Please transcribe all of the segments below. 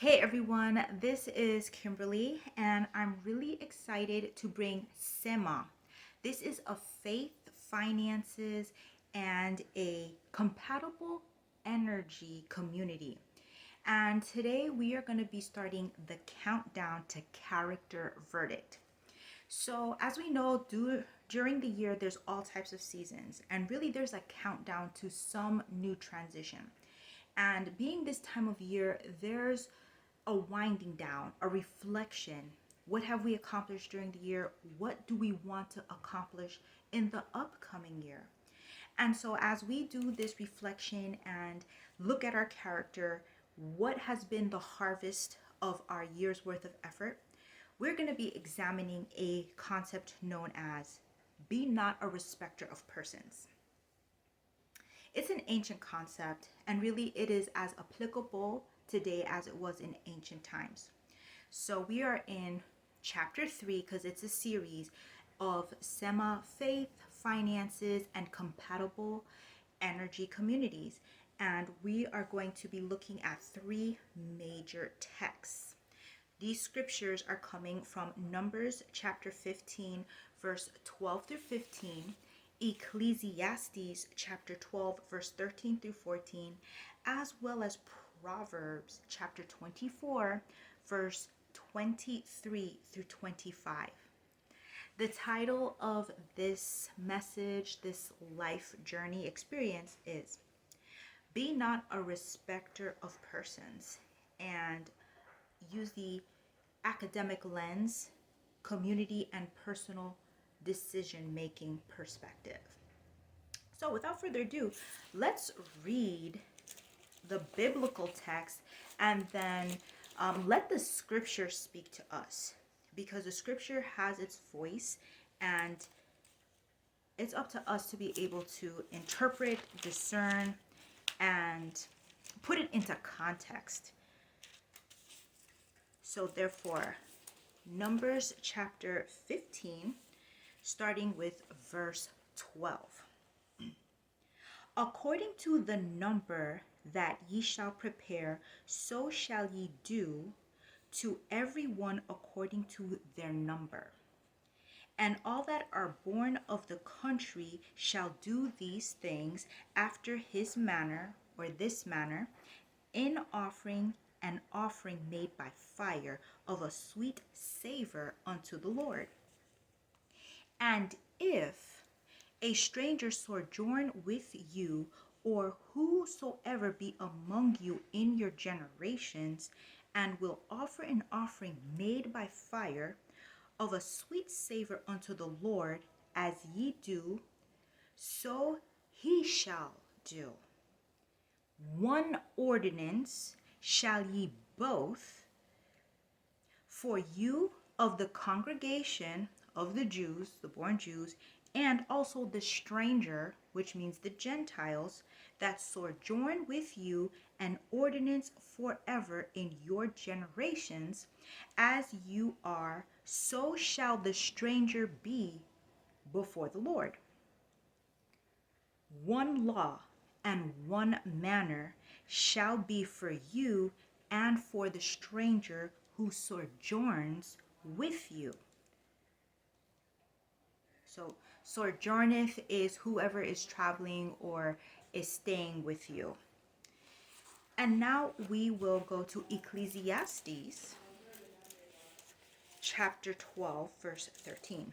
Hey everyone, this is Kimberly, and I'm really excited to bring SEMA. This is a faith, finances, and a compatible energy community. And today we are going to be starting the countdown to character verdict. So, as we know, during the year, there's all types of seasons, and really there's a countdown to some new transition. And being this time of year, there's a winding down, a reflection. What have we accomplished during the year? What do we want to accomplish in the upcoming year? And so, as we do this reflection and look at our character, what has been the harvest of our year's worth of effort, we're going to be examining a concept known as be not a respecter of persons. It's an ancient concept, and really it is as applicable today as it was in ancient times. So we are in chapter 3 because it's a series of SEMA faith, finances, and compatible energy communities. And we are going to be looking at three major texts. These scriptures are coming from Numbers chapter 15, verse 12 through 15, Ecclesiastes chapter 12, verse 13 through 14, as well as Proverbs chapter 24, verse 23 through 25. The title of this message, this life journey experience is Be Not a Respecter of Persons, and use the academic lens, community, and personal decision-making perspective. So without further ado, let's read the biblical text and then let the scripture speak to us, because the scripture has its voice and it's up to us to be able to interpret, discern, and put it into context. So therefore, Numbers chapter 15, starting with verse 12. According to the number that ye shall prepare, so shall ye do to every one according to their number. And all that are born of the country shall do these things after his manner, or this manner, in offering an offering made by fire of a sweet savor unto the Lord. And if a stranger sojourn with you, or whosoever be among you in your generations, and will offer an offering made by fire of a sweet savor unto the Lord, as ye do, so he shall do. One ordinance shall ye both, for you of the congregation of the Jews, the born Jews, and also the stranger, which means the Gentiles, that sojourn with you, an ordinance forever in your generations. As you are, so shall the stranger be before the Lord. One law and one manner shall be for you and for the stranger who sojourns with you. So sojourneth is whoever is traveling or is staying with you. And now we will go to Ecclesiastes chapter 12, verse 13.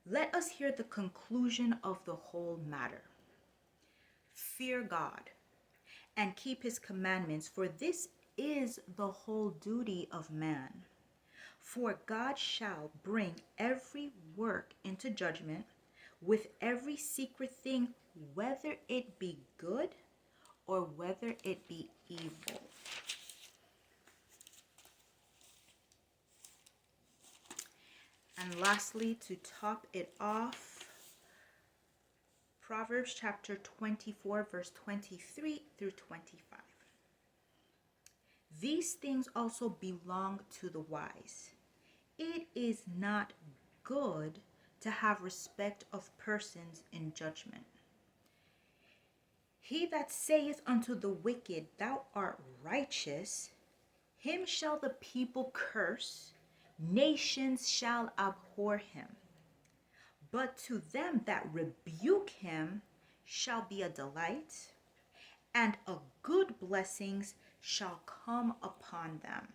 Let us hear the conclusion of the whole matter. Fear God and keep his commandments, for this is the whole duty of man. For God shall bring every work into judgment with every secret thing, whether it be good or whether it be evil. And lastly, to top it off, Proverbs chapter 24, verse 23 through 25. These things also belong to the wise. It is not good to have respect of persons in judgment. He that saith unto the wicked, Thou art righteous, him shall the people curse, nations shall abhor him. But to them that rebuke him shall be a delight, and a good blessings shall come upon them.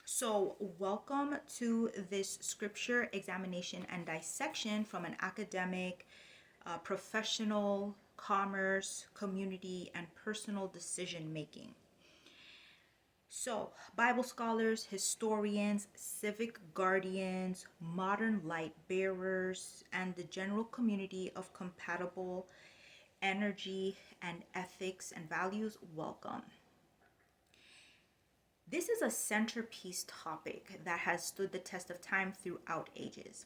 So, welcome to this scripture examination and dissection from an academic, professional, commerce, community, and personal decision making. So, Bible scholars, historians, civic guardians, modern light bearers, and the general community of compatible energy and ethics and values, welcome. This is a centerpiece topic that has stood the test of time throughout ages.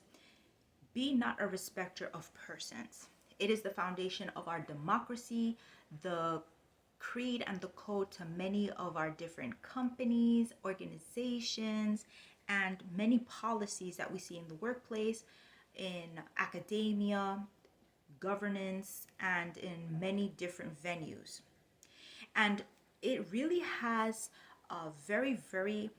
Be not a respecter of persons. It is the foundation of our democracy, the creed and the code to many of our different companies, organizations, and many policies that we see in the workplace, in academia, governance, and in many different venues. And it really has a very, very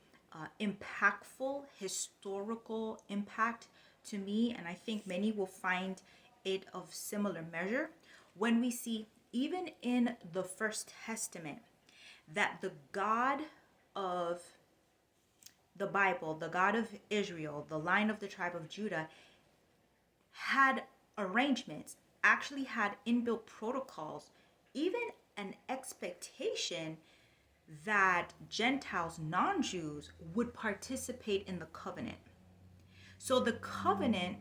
impactful historical impact to me, and I think many will find it of similar measure when we see, even in the First Testament, that the God of the Bible, the God of Israel, the line of the tribe of Judah, had arrangements, actually had inbuilt protocols, even an expectation that Gentiles, non-Jews, would participate in the covenant. So the covenant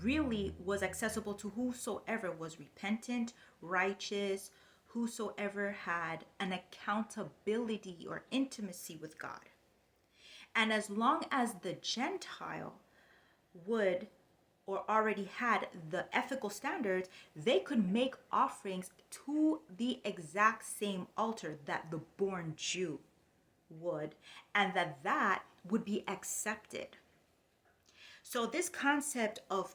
really was accessible to whosoever was repentant, righteous, whosoever had an accountability or intimacy with God. And as long as the Gentile would or already had the ethical standards, they could make offerings to the exact same altar that the born Jew would, and that would be accepted. So this concept of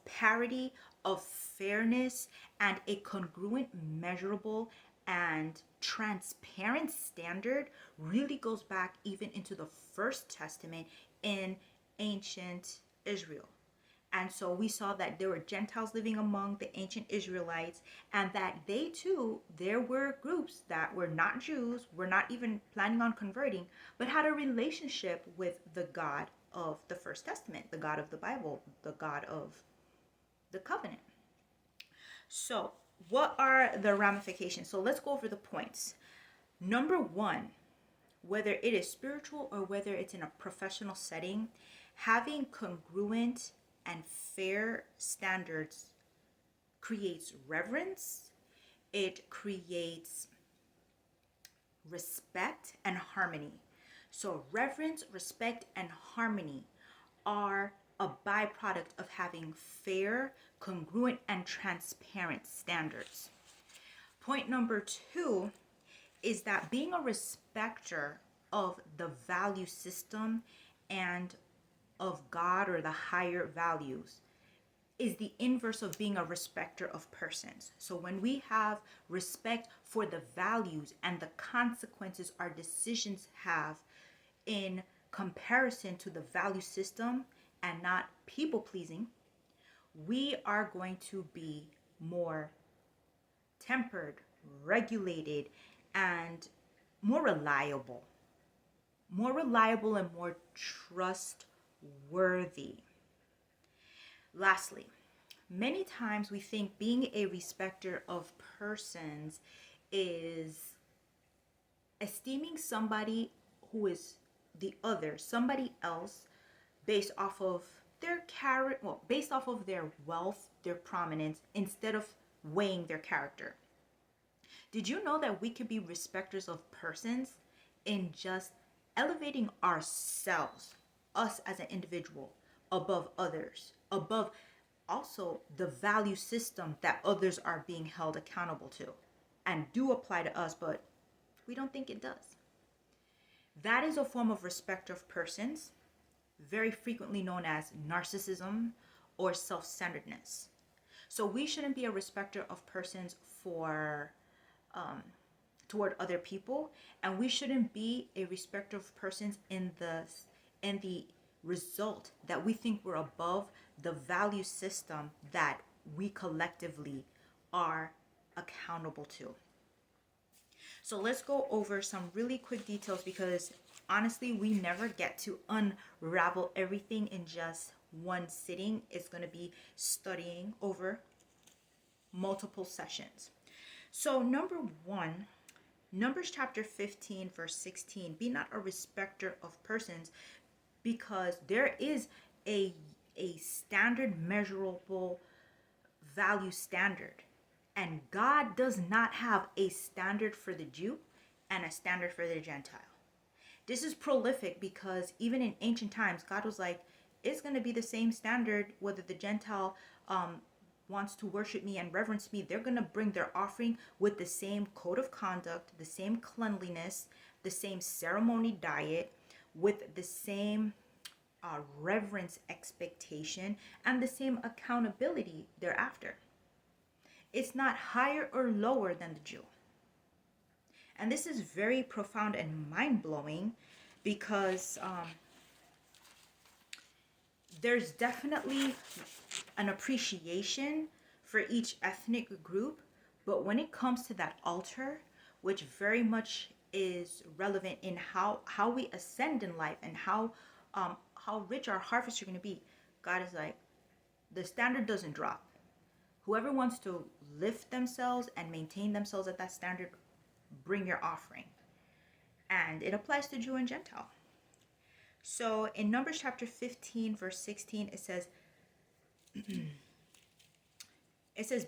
parity, of fairness, and a congruent, measurable, and transparent standard really goes back even into the First Testament in ancient Israel. And so we saw that there were Gentiles living among the ancient Israelites, and that they too, there were groups that were not Jews, were not even planning on converting, but had a relationship with the God of the First Testament, the God of the Bible, the God of the covenant. So what are the ramifications? So let's go over the points. Number one, whether it is spiritual or whether it's in a professional setting, having congruent and fair standards creates reverence, it creates respect and harmony. So reverence, respect, and harmony are a byproduct of having fair, congruent, and transparent standards. Point number two is that being a respecter of the value system and of God or the higher values is the inverse of being a respecter of persons. So when we have respect for the values and the consequences our decisions have in comparison to the value system and not people pleasing, we are going to be more tempered, regulated, and more reliable and more trustworthy. Lastly, many times we think being a respecter of persons is esteeming somebody who is the other, somebody else, based off of their based off of their wealth, their prominence, instead of weighing their character. Did you know that we could be respecters of persons in just elevating ourselves, us as an individual, above others, above also the value system that others are being held accountable to and do apply to us, but we don't think it does. That is a form of respect of persons, very frequently known as narcissism or self-centeredness. So we shouldn't be a respecter of persons for toward other people, and we shouldn't be a respecter of persons in the result that we think we're above the value system that we collectively are accountable to. So let's go over some really quick details, because honestly, we never get to unravel everything in just one sitting. It's going to be studying over multiple sessions. So number one, Numbers chapter 15 verse 16, be not a respecter of persons, because there is a standard, measurable value standard. And God does not have a standard for the Jew and a standard for the Gentile. This is prolific because even in ancient times, God was like, it's going to be the same standard whether the Gentile wants to worship me and reverence me. They're going to bring their offering with the same code of conduct, the same cleanliness, the same ceremony diet, with the same reverence expectation, and the same accountability thereafter. It's not higher or lower than the Jew. And this is very profound and mind-blowing, because there's definitely an appreciation for each ethnic group, but when it comes to that altar, which very much is relevant in how we ascend in life and how rich our harvests are going to be, God is like, the standard doesn't drop. Whoever wants to lift themselves and maintain themselves at that standard, bring your offering. And it applies to Jew and Gentile. So in Numbers chapter 15 verse 16, it says,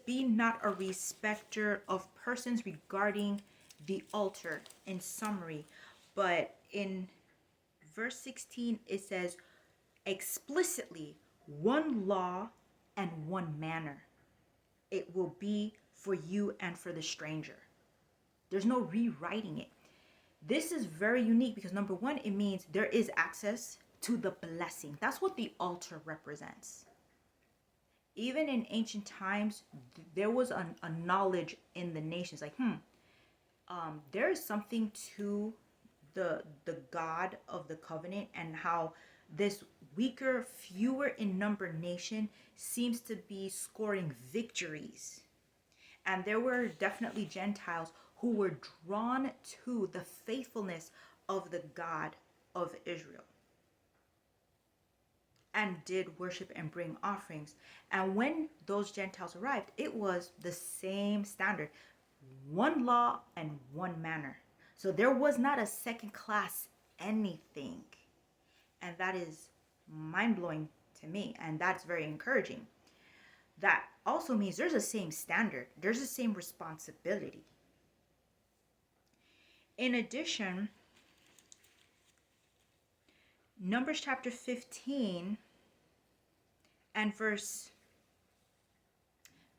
be not a respecter of persons regarding the altar, in summary. But in verse 16, it says explicitly, one law and one manner. It will be for you and for the stranger. There's no rewriting it. This is very unique because number one, it means there is access to the blessing. That's what the altar represents. Even in ancient times, there was a knowledge in the nations like, there is something to the God of the covenant, and how this weaker, fewer in number nation seems to be scoring victories. And there were definitely Gentiles who were drawn to the faithfulness of the God of Israel and did worship and bring offerings. And when those Gentiles arrived, it was the same standard, one law and one manner. So there was not a second class anything. And that is mind-blowing to me, and that's very encouraging. That also means there's the same standard, there's the same responsibility. In addition, Numbers chapter 15 and verse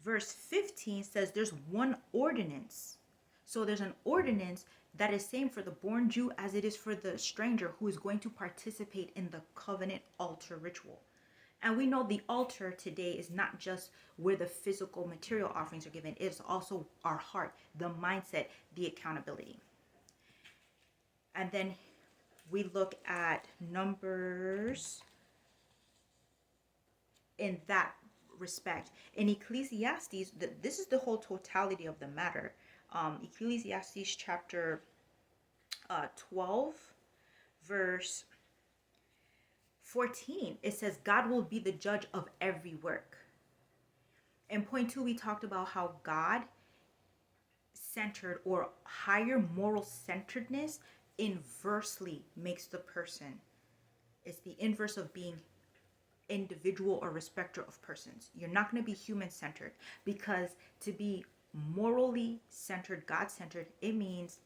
15 says there's one ordinance. So there's an ordinance that is same for the born Jew as it is for the stranger who is going to participate in the covenant altar ritual. And we know the altar today is not just where the physical material offerings are given. It's also our heart, the mindset, the accountability. And then we look at Numbers in that respect. In Ecclesiastes, this is the whole totality of the matter. Ecclesiastes chapter 12, verse 14, it says, God will be the judge of every work. In point 2, we talked about how God centered or higher moral centeredness inversely makes the person. It's the inverse of being individual or respecter of persons. You're not going to be human centered, because to be morally centered, God centered, it means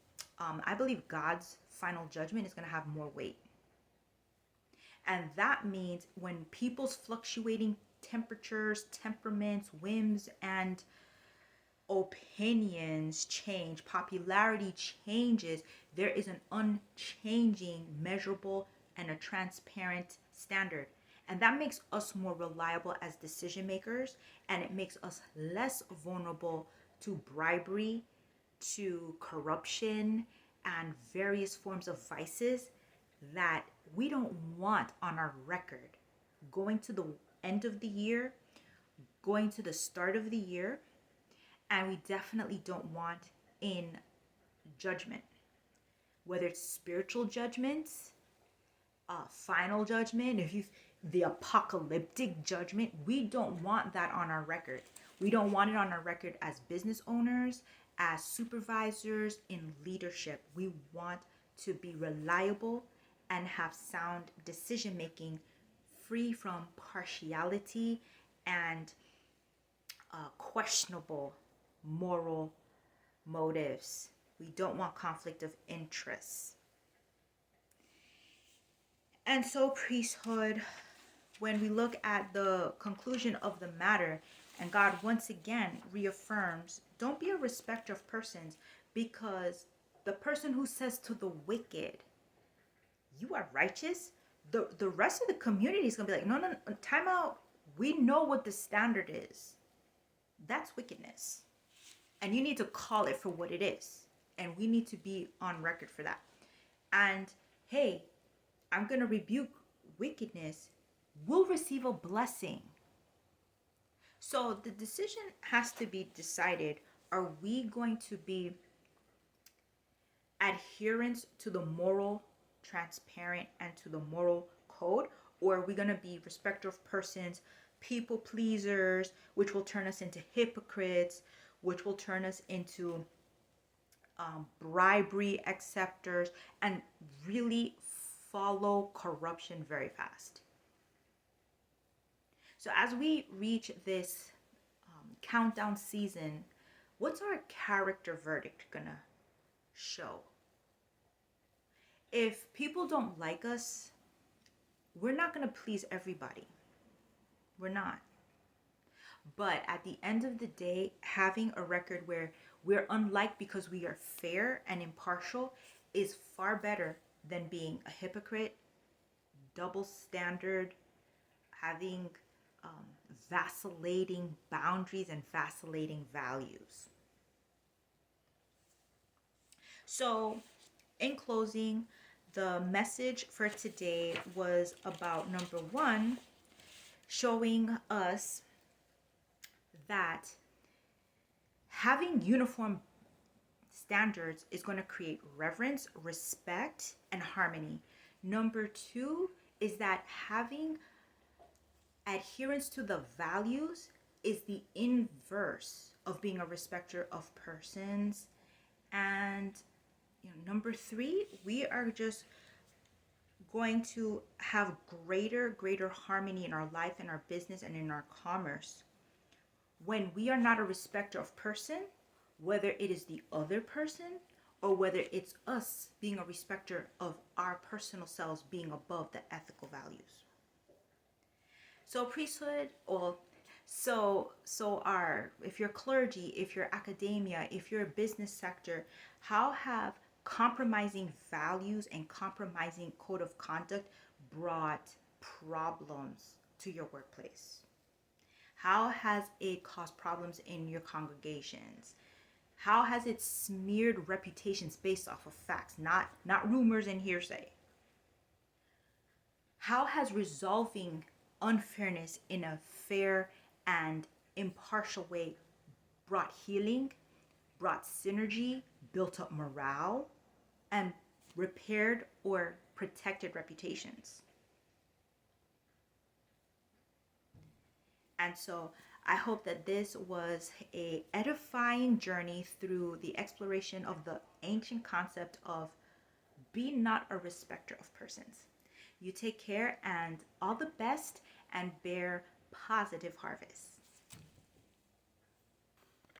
I believe God's final judgment is going to have more weight. And that means when people's fluctuating temperatures, temperaments, whims, and opinions change, popularity changes, there is an unchanging, measurable, and a transparent standard. And that makes us more reliable as decision makers, and it makes us less vulnerable to bribery, to corruption, and various forms of vices that we don't want on our record. Going to the end of the year, going to the start of the year, and we definitely don't want in judgment, whether it's spiritual judgments, final judgment, if you the apocalyptic judgment. We don't want that on our record. We don't want it on our record as business owners, as supervisors, in leadership. We want to be reliable and have sound decision making, free from partiality and questionable moral motives. We don't want conflict of interests. And so, priesthood, when we look at the conclusion of the matter, and God once again reaffirms, don't be a respecter of persons, because the person who says to the wicked, you are righteous, the rest of the community is going to be like, no, time out. We know what the standard is. That's wickedness. And you need to call it for what it is. And we need to be on record for that. And hey, I'm going to rebuke wickedness, will receive a blessing. So the decision has to be decided. Are we going to be adherents to the moral, transparent, and to the moral code? Or are we going to be respecter of persons, people pleasers, which will turn us into hypocrites, which will turn us into bribery acceptors, and really follow corruption very fast? So as we reach this countdown season, what's our character verdict gonna show? If people don't like us, we're not gonna please everybody. We're not. But at the end of the day, having a record where we're unliked because we are fair and impartial is far better than being a hypocrite, double standard, having vacillating boundaries and vacillating values. So, in closing, the message for today was about number one, showing us that having uniform standards is going to create reverence, respect, and harmony. Number two is that having adherence to the values is the inverse of being a respecter of persons. And number three, we are just going to have greater harmony in our life, in our business, and in our commerce when we are not a respecter of person, whether it is the other person or whether it's us being a respecter of our personal selves, being above the ethical values. So priesthood, or if you're clergy, if you're academia, if you're a business sector, how have compromising values and compromising code of conduct brought problems to your workplace? How has it caused problems in your congregations? How has it smeared reputations based off of facts, not rumors and hearsay? How has resolving unfairness in a fair and impartial way brought healing, brought synergy, built up morale, and repaired or protected reputations? And so I hope that this was an edifying journey through the exploration of the ancient concept of be not a respecter of persons. You take care, and all the best, and bear positive harvests.